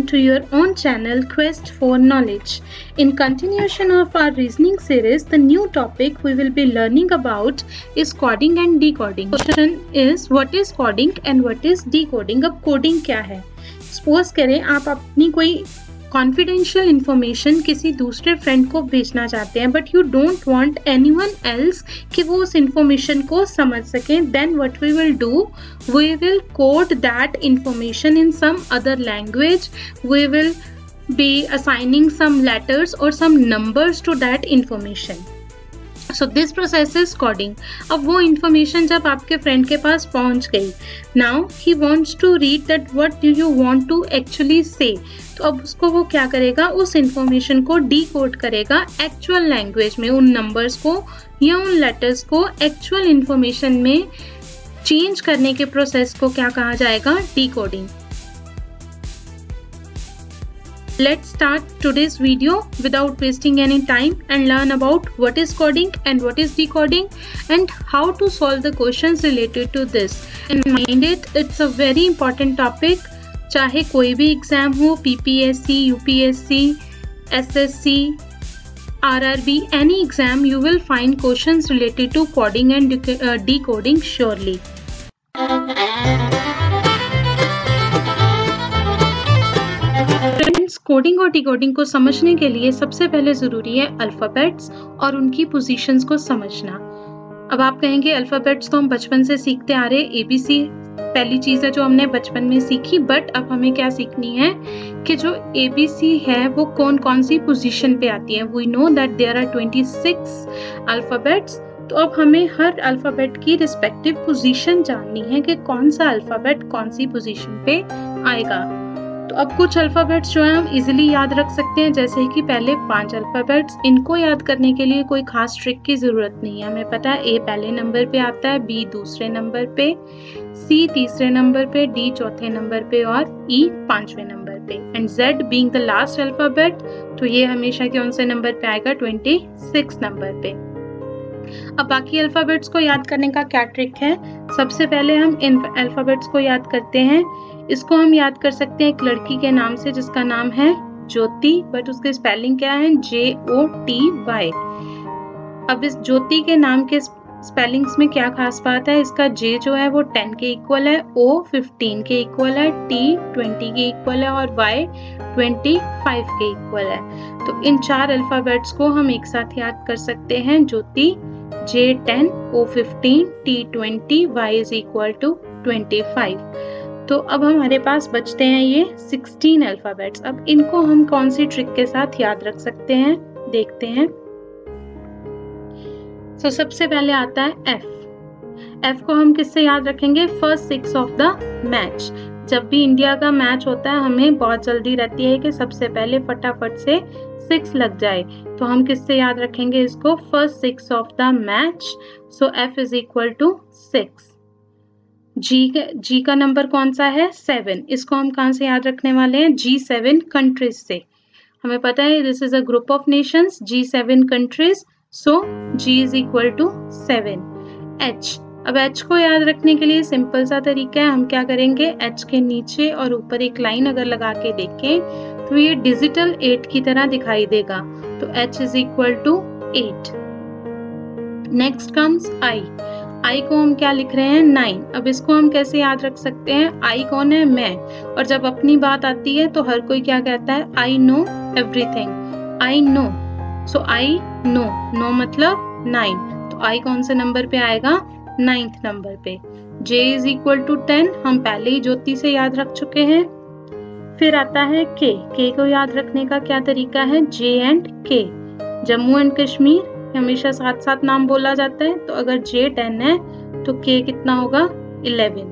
to your own channel Quest for Knowledge. In continuation of our reasoning series, the new topic we will be learning about is coding and decoding. Question is what is coding and what is decoding? अब coding क्या है? Suppose करें आप अपनी कोई confidential information किसी दूसरे friend को भेजना चाहते हैं but you don't want anyone else कि वो उस इंफॉर्मेशन को समझ सकें, then what we will do, we will code that information in some other language, we will be assigning some letters और some numbers to that information. So this process is coding. अब वो information जब आपके friend के पास पहुंच गई, now he wants to read that what do you want to actually say, तो अब उसको वो क्या करेगा, उस इंफॉर्मेशन को डीकोड करेगा एक्चुअल लैंग्वेज में, उन नंबर्स को या उन लेटर्स को एक्चुअल इंफॉर्मेशन में चेंज करने के प्रोसेस को क्या कहा जाएगा, decoding. Let's start today's video without wasting any time and learn about what is coding and what is decoding and how to solve the questions related to this. And mind it, it's a very important topic. चाहे कोई भी exam हो, PPSC, UPSC, SSC, RRB, any exam, you will find questions related to coding and decoding surely. Coding और decoding को समझने के लिए सबसे पहले जरूरी है अल्फाबेट्स और उनकी पोजीशंस को समझना. अब आप कहेंगे अल्फाबेट्स तो हम बचपन से सीखते आ रहे, ABC पहली चीज है जो हमने बचपन में सीखी, बट अब हमें क्या सीखनी है कि जो ABC है वो कौन कौन सी पोजीशन पे आती है. We know that there are 26 alphabets. तो अब हमें हर अल्फाबेट की रिस्पेक्टिव पोजीशन जाननी है कि कौन सा अल्फाबेट कौन सी पोजीशन पे आएगा. तो अब कुछ अल्फाबेट्स जो है हम इजीली याद रख सकते हैं, जैसे कि पहले 5 अल्फाबेट्स. इनको याद करने के लिए कोई खास ट्रिक की जरूरत नहीं है. हमें पता है A पहले नंबर पे आता है, B दूसरे नंबर पे, C तीसरे नंबर पे, D चौथे नंबर पे और E 5वें नंबर पे, and Z being the last alphabet, तो ये हमेशा कौन से नंबर पे आएगा, 26 नंबर पे. अब बाकी अल्फाबेट्स को याद करने का क्या ट्रिक है, सबसे पहले हम इन अल्फाबेट्स को याद करते हैं. इसको हम याद कर सकते हैं एक लड़की के नाम से जिसका नाम है ज्योति, बट उसकी स्पेलिंग क्या है, JOTY. अब इस ज्योति के नाम के स्पेलिंग्स में क्या खास बात है, इसका J जो है वो 10 के इक्वल है, O 15 के इक्वल है, T 20 के इक्वल है और Y 25 के इक्वल है. तो इन 4 अल्फाबेट्स को हम एक साथ याद कर सकते हैं, ज्योति, J 10, O 15, T 20, Y is equal to 25. तो अब हमारे पास बचते हैं ये 16 अल्फाबेट्स. अब इनको हम कौन सी ट्रिक के साथ याद रख सकते हैं, देखते हैं. तो सबसे पहले आता है F. F को हम किससे याद रखेंगे, फर्स्ट 6 ऑफ द मैच. जब भी इंडिया का मैच होता है हमें बहुत जल्दी रहती है कि सबसे पहले फटाफट से 6 लग जाए, तो हम किससे याद रखेंगे इसको, first 6 of the match. So F is equal to 6. G का नंबर कौन सा है, 7. इसको हम कहाँ से याद रखने वाले हैं, G7 कंट्रीज से. हमें पता है this is a group of nations, G7 countries, so G is equal to 7. H. अब H को याद रखने के लिए सिंपल सा तरीका है, हम क्या करेंगे, H के नीचे और ऊपर एक लाइन अगर लगा के देखें तो ये डिजिटल 8 की तरह दिखाई देगा, तो H is equal to 8. Next comes I. I को हम क्या लिख रहे हैं, 9. अब इसको हम कैसे याद रख सकते हैं, I कौन है, मैं, और जब अपनी बात आती है तो हर कोई क्या कहता है, I know everything, I know. So I know, no मतलब 9, तो I कौन से नंबर पे आएगा, 9th नंबर पे. J is equal to 10, हम पहले ही ज्योति से याद रख चुके हैं. फिर आता है K. K को याद रखने का क्या तरीका है, J and K. Jammu and Kashmir हमेशा साथ साथ नाम बोला जाता है, तो अगर J 10 है तो K कितना होगा, 11.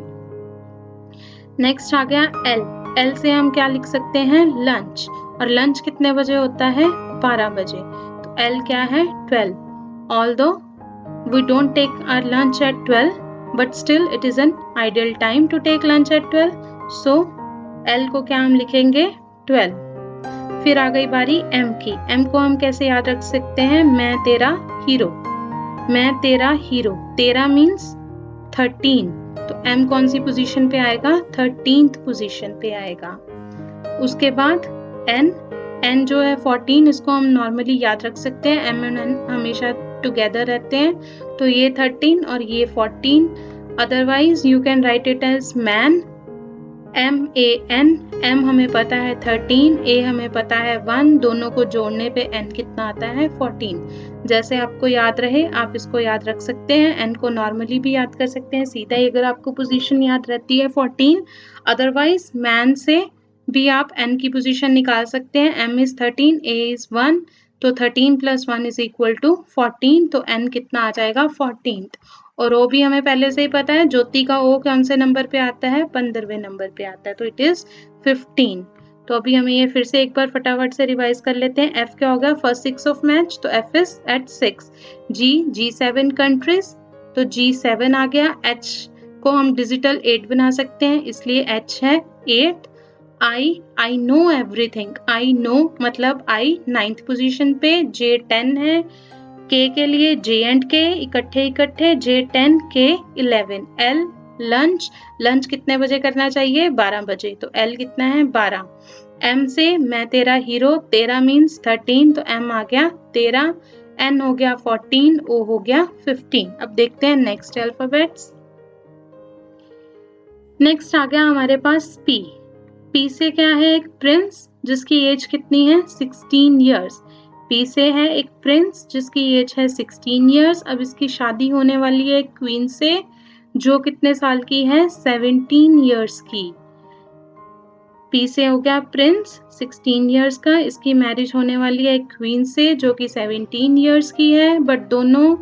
नेक्स्ट आ गया L. L से हम क्या लिख सकते हैं, लंच, और लंच कितने बजे होता है, 12 बजे, तो L क्या है, 12. Although we don't take our lunch at 12, but still it is an ideal time to take lunch at 12, so L को क्या हम लिखेंगे, 12. फिर आ गई बारी M की. M को हम कैसे याद रख सकते हैं, मैं तेरा हीरो, मैं तेरा हीरो, तेरा मीन्स 13, तो M कौन सी पोजीशन पे आएगा, 13th पोजीशन पे आएगा. उसके बाद n जो है 14, इसको हम नॉर्मली याद रख सकते हैं, m और n हमेशा टुगेदर रहते हैं, तो ये 13 और ये 14। Otherwise you can write it as man, MAN, M हमें पता है 13, A हमें पता है 1, दोनों को जोड़ने पे n कितना आता है 14। जैसे आपको याद रहे आप इसको याद रख सकते हैं, n को नॉर्मली भी याद कर सकते हैं सीधा ही अगर आपको पोजीशन याद रहती है 14। अदरवाइज मैन से भी आप n की पोजीशन निकाल सकते हैं, m इज 13, A इज 1, तो 13 + 1 इज इक्वल टू 14, तो n कितना आ जाएगा 14। और ओ भी हमें पहले से ही पता है, ज्योति का ओ कौन से नंबर पे आता है 15वें नंबर पे आता है, तो इट इज 15। तो अभी हमें ये फिर से एक बार फटाफट से रिवाइज कर लेते हैं। एफ क्या होगा, फर्स्ट 6 ऑफ मैच, तो F is at 6। G7 countries, तो G7 आ गया। एच को हम डिजिटल 8 बना सकते हैं, इसलिए एच है 8। I know everything, I know मतलब आई 9th पोजीशन पे, J10 है। के के लिए J एंड के इकट्ठे J10 के 11। L लंच कितने बजे करना चाहिए 12 बजे, तो L कितना है 12। M से मैं तेरा हीरो, तेरा मीन्स 13, तो M आ गया 13। N हो गया 14, O हो गया 15। अब देखते हैं नेक्स्ट अल्फाबेट्स। नेक्स्ट आ गया हमारे पास P से क्या है, एक प्रिंस जिसकी एज कितनी है 16 ईयर्स। P से है एक प्रिंस जिसकी एज है 16 ईयर्स। अब इसकी शादी होने वाली है क्वीन से जो कितने साल की है 17 ईयर्स की। P से हो गया प्रिंस 16 ईयर्स का, इसकी मैरिज होने वाली है क्वीन से जो कि 17 ईयर्स की है, बट दोनों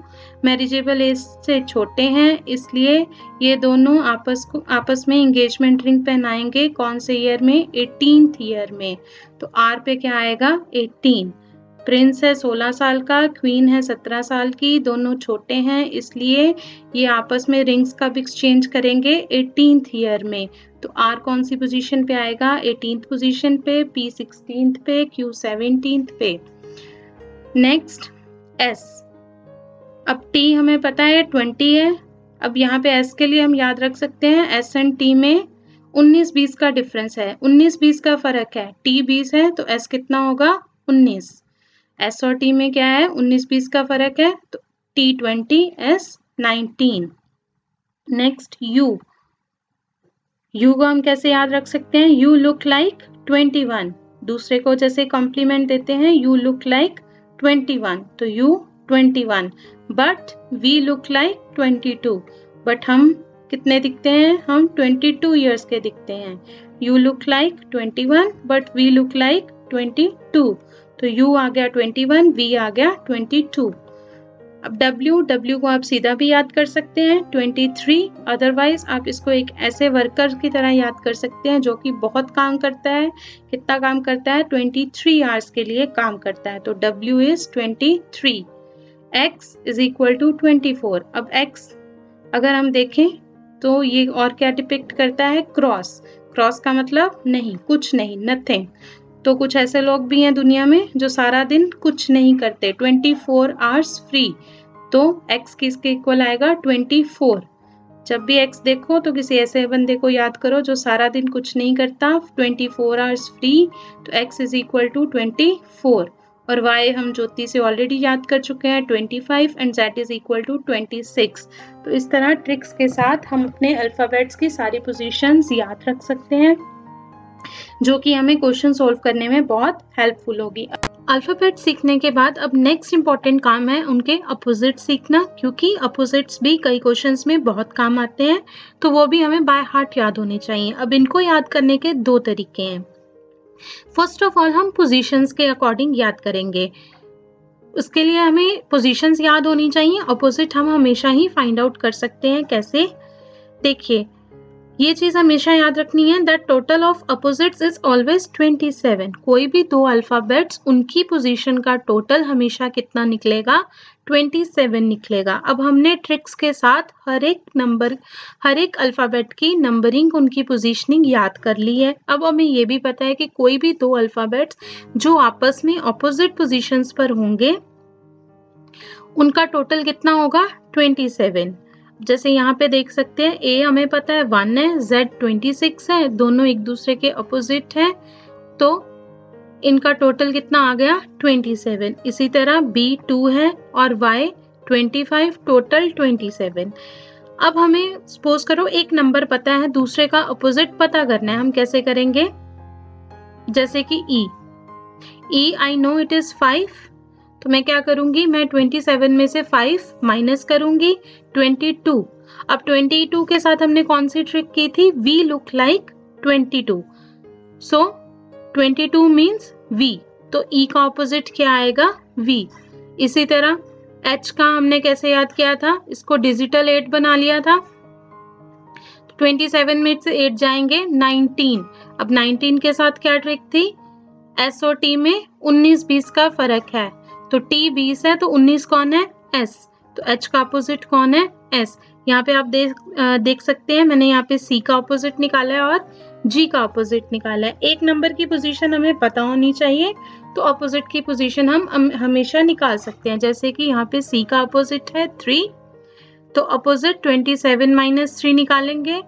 मैरिजेबल एज से छोटे हैं, इसलिए ये दोनों आपस में एंगेजमेंट रिंग पहनाएंगे। कौन से ईयर में, 18th ईयर में। तो R पे क्या आएगा 18। प्रिंस है 16 साल का, क्वीन है 17 साल की, दोनों छोटे हैं, इसलिए ये आपस में रिंग्स का भी एक्सचेंज करेंगे 18th ईयर में। तो R कौन सी पोजीशन पे आएगा 18th पोजीशन पे, P 16th पे, Q 17th पे। Next S। अब T हमें पता है 20 है। अब यहाँ पे S के लिए हम याद रख सकते हैं S एंड T में 19-20 का डिफरेंस है, 19-20 का फर्क है। T 20 है तो S कितना होगा 19। S और T में क्या है 19-20 का फर्क है, तो T 20, S 19। नेक्स्ट U को हम कैसे याद रख सकते हैं, यू लुक लाइक 21। दूसरे को जैसे कॉम्प्लीमेंट देते हैं, यू लुक लाइक 21, तो you 21। But we look like 22, but हम कितने दिखते हैं, हम 22 ईयर्स के दिखते हैं। You look like 21 but we look like 22, तो यू आ गया 21, वी आ गया 22। अब W को आप सीधा भी याद कर सकते हैं 23। अदरवाइज आप इसको एक ऐसे वर्कर की तरह याद कर सकते हैं जो कि बहुत काम करता है। कितना काम करता है 23 आवर्स के लिए काम करता है, तो W is 23। X is equal to 24। अब X अगर हम देखें तो ये और क्या डिपिक्ट करता है, क्रॉस का मतलब नहीं, कुछ नहीं, नथिंग। तो कुछ ऐसे लोग भी हैं दुनिया में जो सारा दिन कुछ नहीं करते, 24 आवर्स फ्री, तो x किसके इक्वल आएगा 24। जब भी x देखो तो किसी ऐसे बंदे को याद करो जो सारा दिन कुछ नहीं करता, 24 आवर्स फ्री, तो x इज इक्वल टू 24। और y हम ज्योति से ऑलरेडी याद कर चुके हैं 25 and z is equal to 26। तो इस तरह ट्रिक्स के साथ हम अपने अल्फाबेट्स की सारी पोजीशंस याद रख सकते हैं जो कि हमें क्वेश्चन सोल्व करने में बहुत हेल्पफुल होगी। अल्फाबेट सीखने के बाद अब नेक्स्ट इंपॉर्टेंट काम है उनके अपोजिट सीखना, क्योंकि अपोजिट्स भी कई क्वेश्चंस में बहुत काम आते हैं, तो वो भी हमें बाय हार्ट याद होने चाहिए। अब इनको याद करने के दो तरीके हैं। फर्स्ट ऑफ ऑल हम पोजीशंस के अकॉर्डिंग याद करेंगे। उसके लिए हमें पोजीशंस याद होनी चाहिए, अपोजिट हम हमेशा ही फाइंड आउट कर सकते हैं। कैसे, देखिए ये चीज हमेशा याद रखनी है, that total of opposites is always 27। कोई भी दो अल्फाबेट्स उनकी पोजीशन का टोटल हमेशा कितना निकलेगा 27 निकलेगा। अब हमने ट्रिक्स के साथ हर एक अल्फाबेट की नंबरिंग, उनकी पोजीशनिंग याद कर ली है। अब हमें ये भी पता है कि कोई भी दो अल्फाबेट्स जो आपस में ऑपोजिट पोजीशंस पर होंगे उनका टोटल कितना होगा 27। जैसे यहाँ पे देख सकते हैं, A हमें पता है 1 है, Z 26 है, दोनों एक दूसरे के अपोजिट हैं, तो इनका टोटल कितना आ गया 27। इसी तरह B 2 है और Y 25, टोटल 27। अब हमें सपोज करो एक नंबर पता है, दूसरे का अपोजिट पता करना है। हम कैसे करेंगे? जैसे कि E I know it is 5, तो मैं क्या करूंगी, मैं 27 में से 5 माइनस करूंगी 22। अब 22 के साथ हमने कौन सी ट्रिक की थी? We look like 22, so 22 means V, तो E का ऑपोजिट क्या आएगा? V। इसी तरह H का हमने कैसे याद किया था? इसको डिजिटल 8 बना लिया था। 27 में से 8 जाएंगे 19। अब 19 के साथ क्या ट्रिक थी? S और T में 19-20 का फर्क है, तो T 20 है तो 19 कौन है? S, तो H का ऑपोजिट कौन है? S। यहाँ पे आप देख सकते हैं मैंने यहाँ पे C का ऑपोजिट निकाला है और G का ऑपोजिट निकाला है। एक नंबर की पोजीशन हमें पता होनी चाहिए, तो ऑपोजिट की पोजीशन हम हमेशा निकाल सकते हैं। जैसे कि यहाँ पे C का ऑपोजिट है 3, तो ऑपोजिट 27 माइनस 3 निकालेंगे।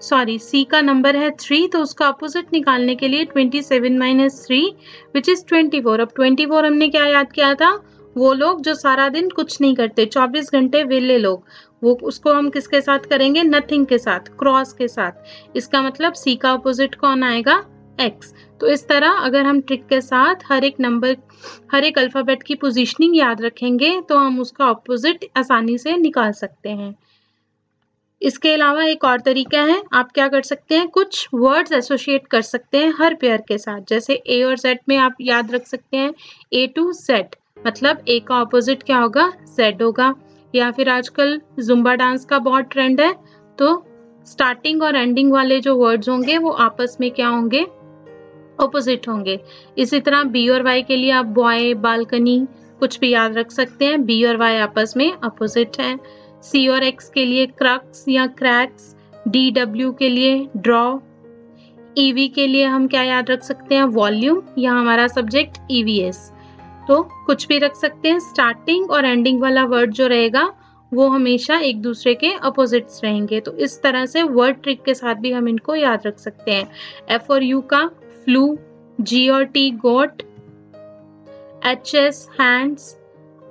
सॉरी, C का नंबर है 3, तो उसका ऑपोजिट निकालने के लिए 27 माइनस 3 विच इज 24। अब 24 हमने क्या याद किया था? वो लोग जो सारा दिन कुछ नहीं करते, 24 घंटे वेले लोग, वो उसको हम किसके साथ करेंगे? नथिंग के साथ, क्रॉस के साथ। इसका मतलब C का ऑपोजिट कौन आएगा? X। तो इस तरह अगर हम ट्रिक के साथ हर एक नंबर, हर एक अल्फाबेट की पोजीशनिंग याद रखेंगे तो हम उसका ऑपोजिट आसानी से निकाल सकते हैं। इसके अलावा एक और तरीका है, आप क्या कर सकते हैं? कुछ वर्ड्स एसोसिएट कर सकते हैं हर पेयर के साथ। जैसे A और Z में आप याद रख सकते हैं A to Z, मतलब A का ऑपोजिट क्या होगा? Z होगा। या फिर आजकल जुम्बा डांस का बहुत ट्रेंड है, तो स्टार्टिंग और एंडिंग वाले जो वर्ड्स होंगे वो आपस में क्या होंगे? ऑपोजिट होंगे। इसी तरह B और Y के लिए आप बॉय, बालकनी कुछ भी याद रख सकते हैं। B और Y आपस में अपोजिट हैं। C और X के लिए क्रक्स या क्रैक्स, DW के लिए ड्रॉ, EV के लिए हम क्या याद रख सकते हैं? वॉल्यूम, या हमारा सब्जेक्ट EVS। तो कुछ भी रख सकते हैं। स्टार्टिंग और एंडिंग वाला वर्ड जो रहेगा वो हमेशा एक दूसरे के अपोजिट्स रहेंगे। तो इस तरह से वर्ड ट्रिक के साथ भी हम इनको याद रख सकते हैं। F और U का फ्लू, G और T goat, HS hands,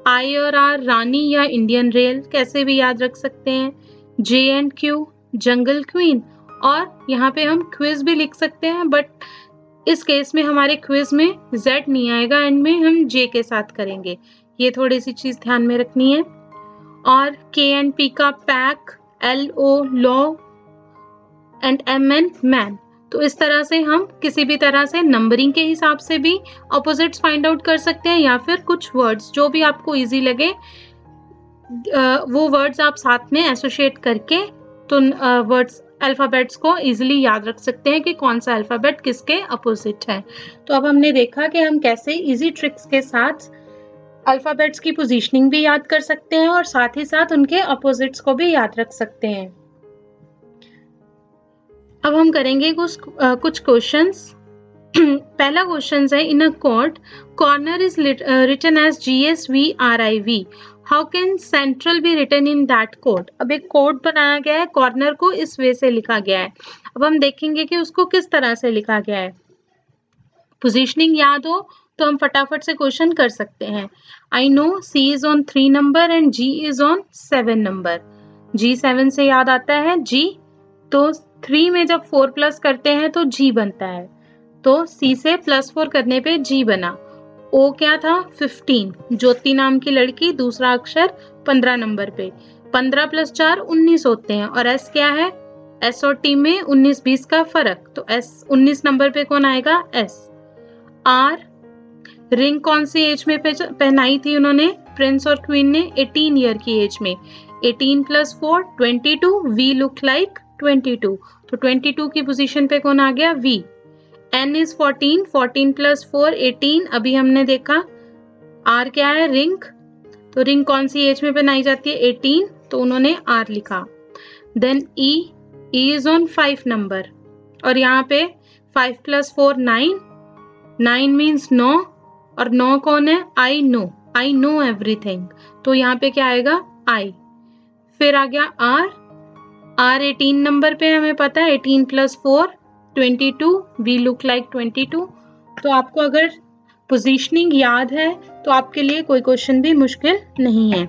I और R रानी या इंडियन रेल, कैसे भी याद रख सकते हैं। J and Q jungle queen, और यहाँ पे हम क्विज भी लिख सकते हैं, बट इस केस में हमारे क्विज में Z नहीं आएगा, एंड में हम J के साथ करेंगे। ये थोड़ी सी चीज ध्यान में रखनी है। और K एंड P का pack, LO law, and MN man. तो इस तरह से हम किसी भी तरह से नंबरिंग के हिसाब से भी ऑपोजिट्स फाइंड आउट कर सकते हैं, या फिर कुछ वर्ड्स जो भी आपको इजी लगे वो वर्ड्स आप साथ में एसोसिएट करके तो वर्ड्स, अल्फाबेट्स को इजीली याद रख सकते हैं कि कौन सा अल्फाबेट किसके अपोजिट है। तो अब हमने देखा कि हम कैसे इजी ट्रिक्स के साथ अल्फाबेट्स की पोजीशनिंग भी याद कर सकते हैं और साथ ही साथ उनके अपोजिट्स को भी याद रख सकते हैं। अब हम करेंगे कुछ क्वेश्चंस। पहला क्वेश्चन है, in a code corner is written as GSVRIV, how can central be written in that code. अब एक कोड बनाया गया है, कॉर्नर को इस वे से लिखा गया है। अब हम देखेंगे कि उसको किस तरह से लिखा गया है। पोजीशनिंग याद हो तो हम फटाफट से क्वेश्चन कर सकते हैं। I know C is on 3 number and G is on 7 number. G 7 से याद आता है G, तो 3 में जब 4 प्लस करते हैं तो G बनता है, तो C से +4 करने पे G बना। O क्या था? 15, ज्योति नाम की लड़की, दूसरा अक्षर 15 नंबर पे। 15 + 4 19 होते हैं। और S क्या है? S और T में 19-20 का फर्क, तो S 19 नंबर पे कौन आएगा? S। R, रिंग कौन सी एज में पहनाई थी उन्होंने? प्रिंस और क्वीन ने 18 ईयर की एज में। 18 + 4 22, वी लुक लाइक 22, तो 22 की पोजीशन पे कौन आ गया? V। N इज 14, 14 + 4 18, अभी हमने देखा। R क्या है? रिंग, तो रिंग कौन सी एज में पहनाई जाती है? 18, तो उन्होंने R लिखा। Then E is on 5 number, और यहाँ पे 5 + 4 9, 9 मीन्स 9, और 9 कौन है? आई नो एवरीथिंग, तो यहाँ पे क्या आएगा? I। फिर आ गया R 18 नंबर पे, हमें पता है 18 + 4 22, वी लुक लाइक 22। तो आपको अगर पोजीशनिंग याद है तो आपके लिए कोई क्वेश्चन भी मुश्किल नहीं है।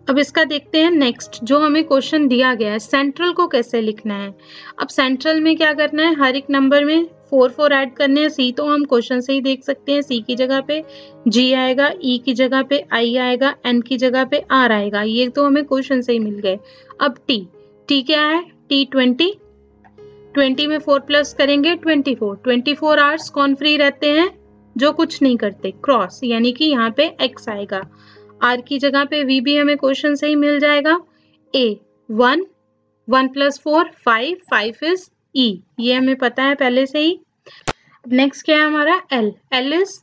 अब इसका देखते हैं नेक्स्ट, जो हमें क्वेश्चन दिया गया है सेंट्रल को कैसे लिखना है। अब सेंट्रल में क्या करना है, हर एक नंबर में 4 ऐड करने हैं। सी तो हम क्वेश्चन से ही देख सकते हैं, सी की जगह पे जी आएगा, ई की जगह पे आई आएगा, एन की जगह पे आर आएगा, ये तो हमें क्वेश्चन से ही मिल गए। अब टी क्या है, टी 20 में 4 प्लस करेंगे 24 आवर्स कौन फ्री रहते हैं, जो कुछ नहीं करते, क्रॉस, यानी कि यहाँ पे एक्स आएगा। आर की जगह पे वी भी हमें क्वेश्चन से ही मिल जाएगा। ए 1 + 4 5 इज ई, ये हमें पता है पहले से ही। नेक्स्ट क्या है हमारा एल इज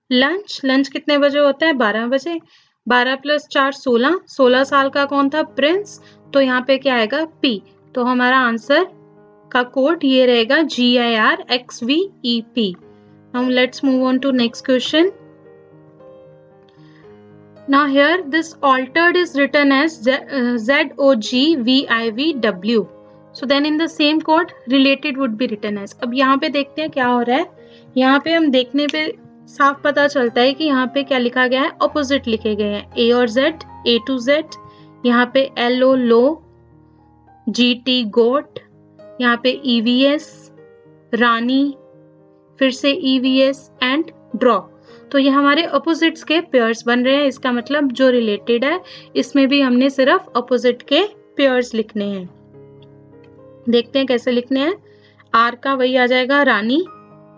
लंच कितने बजे होता है, 12 बजे। 12 + 4 16 साल का कौन था, प्रिंस। तो यहाँ पे क्या आएगा, पी। तो हमारा आंसर का कोड ये रहेगा GIRXVEP। Now let's move on to next question. Now here this altered is written as ZOGVIVW. So then in the same code related would be written as. अब यहाँ पे देखते हैं क्या हो रहा है। यहाँ पे हम देखने पे साफ पता चलता है कि यहाँ पे क्या लिखा गया है, ऑपोजिट लिखे गए हैं, A और Z, A to Z, यहाँ पे LO लो, GT गोट, यहाँ पे EVS रानी, फिर से EVS एंड ड्रॉ। तो ये हमारे अपोजिट्स के पेयर्स बन रहे हैं। इसका मतलब जो रिलेटेड है इसमें भी हमने सिर्फ अपोजिट के पेयर्स लिखने हैं। देखते हैं कैसे लिखने हैं। आर का वही आ जाएगा रानी,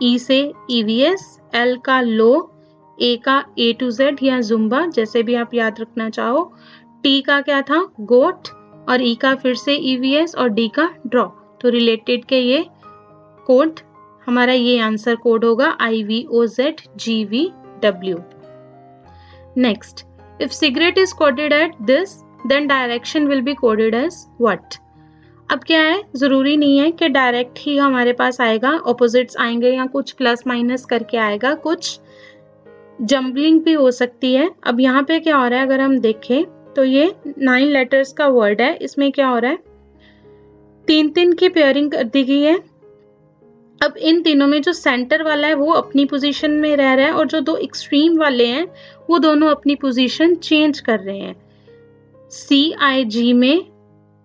ई से EVS, एल का लो, ए का A to Z या जुम्बा, जैसे भी आप याद रखना चाहो, टी का क्या था, गोट, और ई का फिर से EVS और डी का ड्रॉ। तो रिलेटेड के ये कोड हमारा, ये आंसर कोड होगा IVOZGVW। Next, if cigarette is coded at this then direction will be coded as what. अब क्या है, जरूरी नहीं है कि डायरेक्ट ही हमारे पास आएगा, ऑपोजिट्स आएंगे या कुछ प्लस माइनस करके आएगा, कुछ जम्बलिंग भी हो सकती है। अब यहाँ पे क्या हो रहा है, अगर हम देखें तो ये 9 लेटर्स का वर्ड है, इसमें क्या हो रहा है, 3 की पेयरिंग कर दी गई है। अब इन तीनों में जो सेंटर वाला है वो अपनी पोजीशन में रह रहा है और जो दो एक्सट्रीम वाले हैं वो दोनों अपनी पोजीशन चेंज कर रहे हैं। CIG में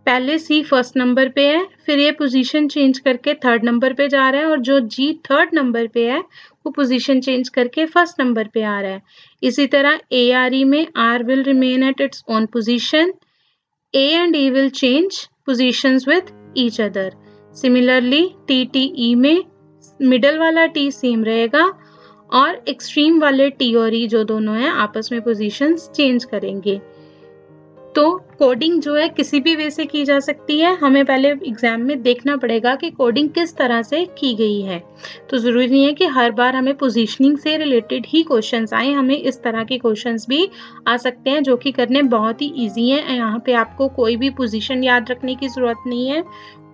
पहले C फर्स्ट नंबर पे है, फिर ये पोजीशन चेंज करके 3rd नंबर पे जा रहा है, और जो G 3rd नंबर पे है वो पोजीशन चेंज करके 1st नंबर पे आ रहा है। इसी तरह ARE में R will remain at its own position, A and E will change positions with each other. Similarly TTE में मिडल वाला T सेम रहेगा और एक्सट्रीम वाले T और E जो दोनों हैं आपस में पोजीशंस चेंज करेंगे। तो कोडिंग जो है किसी भी वे से की जा सकती है, हमें पहले एग्जाम में देखना पड़ेगा कि कोडिंग किस तरह से की गई है। तो जरूरी नहीं है कि हर बार हमें पोजीशनिंग से रिलेटेड ही क्वेश्चंस आए, हमें इस तरह के क्वेश्चंस भी आ सकते हैं जो कि करने बहुत ही इजी है। यहाँ पे आपको कोई भी पोजीशन याद रखने की जरूरत नहीं है,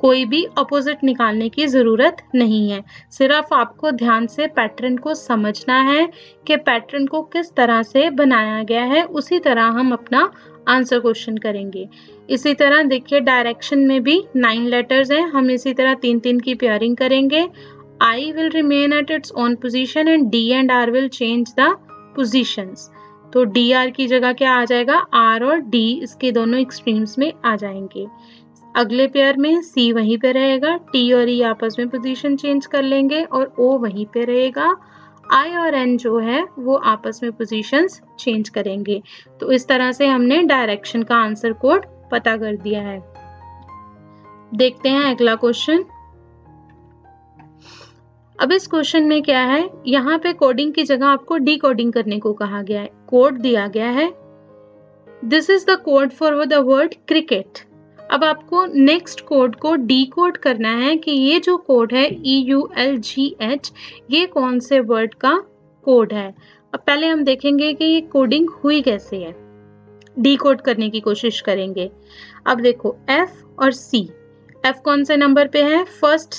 कोई भी अपोजिट निकालने की जरूरत नहीं है, सिर्फ आपको ध्यान से पैटर्न को समझना है कि पैटर्न को किस तरह से बनाया गया है, उसी तरह हम अपना आंसर क्वेश्चन करेंगे। इसी तरह देखिए डायरेक्शन में भी 9 लेटर्स हैं, हम इसी तरह 3 की पेयरिंग करेंगे। I will remain at its own position and D and R will change the positions। तो DR की जगह क्या आ जाएगा, R और D इसके दोनों एक्सट्रीम्स में आ जाएंगे। अगले पेयर में C वहीं पे रहेगा, T और E आपस में पोजीशन चेंज कर लेंगे और O वहीं पे रहेगा, I और N जो है वो आपस में पोजीशंस चेंज करेंगे। तो इस तरह से हमने डायरेक्शन का आंसर कोड पता कर दिया है। देखते हैं अगला क्वेश्चन। अब इस क्वेश्चन में क्या है, यहाँ पे कोडिंग की जगह आपको डी कोडिंग करने को कहा गया है। कोड दिया गया है, this is the code for the word cricket. अब आपको नेक्स्ट कोड को डी कोड करना है कि ये जो कोड है EULGH ये कौन से वर्ड का कोड है। अब पहले हम देखेंगे कि ये कोडिंग हुई कैसे है, डी कोड करने की कोशिश करेंगे। अब देखो F और C, F कौन से नंबर पे है, फर्स्ट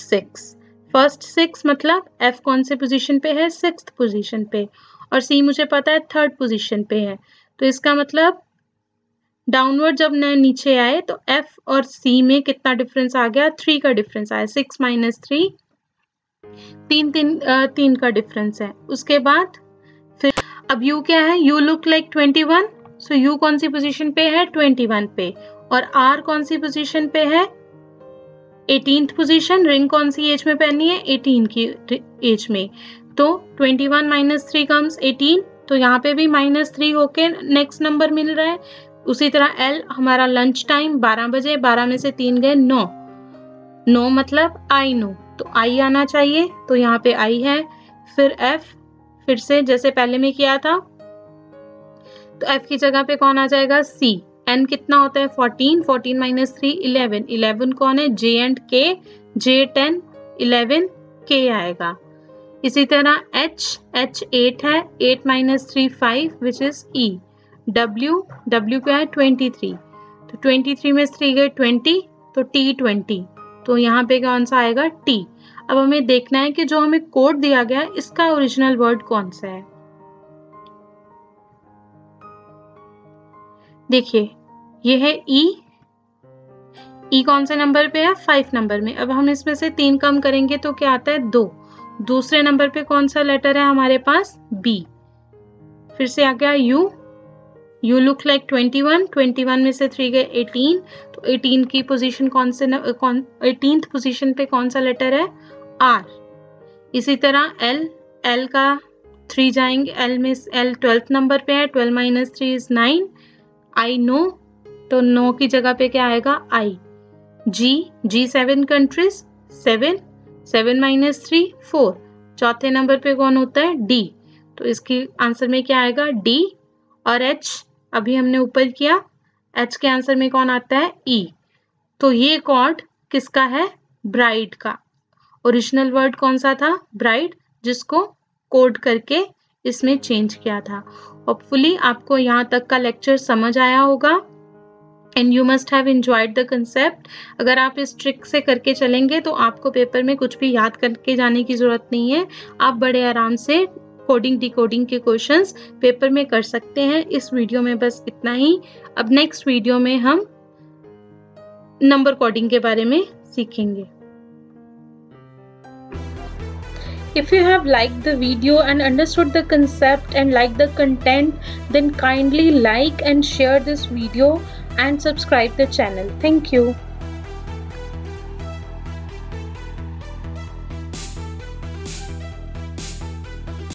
6 मतलब F कौन से पोजीशन पे है, 6th पोजीशन पे, और C मुझे पता है 3rd पोजीशन पे है। तो इसका मतलब डाउनवर्ड जब नीचे आए तो F और C में कितना डिफरेंस आ गया, 3 का डिफरेंस आया, 6 - 3 3 का डिफरेंस है। उसके बाद फिर अब U क्या है, U लुक लाइक 21, सो U कौन सी पोजीशन पे है, 21 पे, और R कौन सी पोजीशन पे है, 18th पोजीशन। रिंग कौन सी एज में पहनी है, 18 की एज में, तो 21 - 3 कम्स 18, तो यहाँ पे भी -3 होके नेक्स्ट नंबर मिल रहा है। उसी तरह L हमारा लंच टाइम 12 बजे, 12 में से 3 गए 9, 9 मतलब I नो, तो I आना चाहिए, तो यहाँ पे I है। फिर F फिर से जैसे पहले में किया था, तो F की जगह पे कौन आ जाएगा, C। N कितना होता है, 14, 14 - 3 11, 11 कौन है, J and K, J 10, 11 K आएगा। इसी तरह H 8 है, 8 - 3 5 विच इज E। W क्या है, 23, तो 23 में 3 गए 20, तो T 20, तो यहाँ पे कौन सा आएगा, T। अब हमें देखना है कि जो हमें कोड दिया गया है इसका ओरिजिनल वर्ड कौन सा है। देखिए ये है E कौन से नंबर पे है, 5 नंबर में। अब हम इसमें से 3 कम करेंगे तो क्या आता है, 2। दूसरे नंबर पे कौन सा लेटर है हमारे पास, B। फिर से आ गया U लुक लाइक 21, 21 में से 3 गए 18, तो 18 की पोजीशन कौन से 18th पोजीशन पे कौन सा लेटर है, R। इसी तरह L का 3 जाएंगे, L 12th नंबर पे है, 12 - 3 is 9, I नो, तो नो की जगह पे क्या आएगा, I। G 7 कंट्रीज, 7 - 3 4, चौथे नंबर पे कौन होता है, D, तो इसकी आंसर में क्या आएगा, D। और H अभी हमने ऊपर किया, H के आंसर में कौन आता है, E। तो ये कॉर्ड किसका है, ब्राइड का। ओरिजिनल वर्ड कौन सा था, ब्राइड, जिसको कोड करके इसमें चेंज किया था। होपफुली आपको यहाँ तक का लेक्चर समझ आया होगा and you must have enjoyed the concept. अगर आप इस ट्रिक से करके चलेंगे तो आपको पेपर में कुछ भी याद करके जाने की जरूरत नहीं है, आप बड़े आराम से कोडिंग डिकोडिंग के क्वेश्चंस पेपर में कर सकते हैं। इस वीडियो में बस इतना ही। अब नेक्स्ट वीडियो में हम नंबर कोडिंग के बारे में सीखेंगे। If you have liked the video and understood the concept and liked the content, then kindly like and share this video and subscribe the channel. Thank you.